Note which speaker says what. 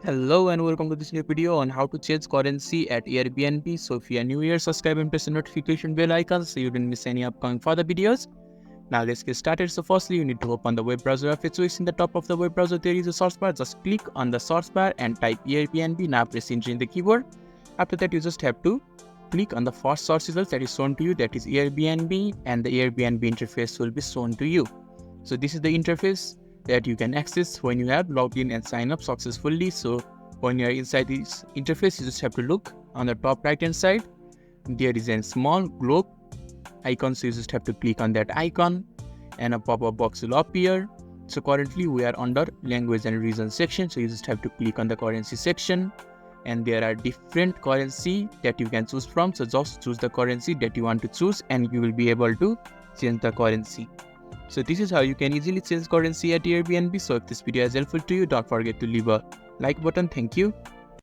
Speaker 1: Hello and welcome to this new video on how to change currency at Airbnb. So if you are new here, subscribe and press the notification bell icon so you don't miss any upcoming further videos. Now let's get started. So firstly, you need to open the web browser of your choice. In the top of the web browser, there is a search bar. Just click on the search bar and type Airbnb. Now press enter in the keyboard. After that, you just have to click on the first search result that is shown to you, that is Airbnb, and the Airbnb interface will be shown to you. So this is the interface that you can access when you have logged in and signed up successfully. So when you are inside this interface, you just have to look on the top right hand side. There is a small globe icon, so you just have to click on that icon and a pop-up box will appear. So currently we are under language and region section, so you just have to click on the currency section, and there are different currency that you can choose from. So just choose the currency that you want to choose and you will be able to change the currency. So this is how you can easily change currency at Airbnb. So if this video is helpful to you, don't forget to leave a like button. Thank you.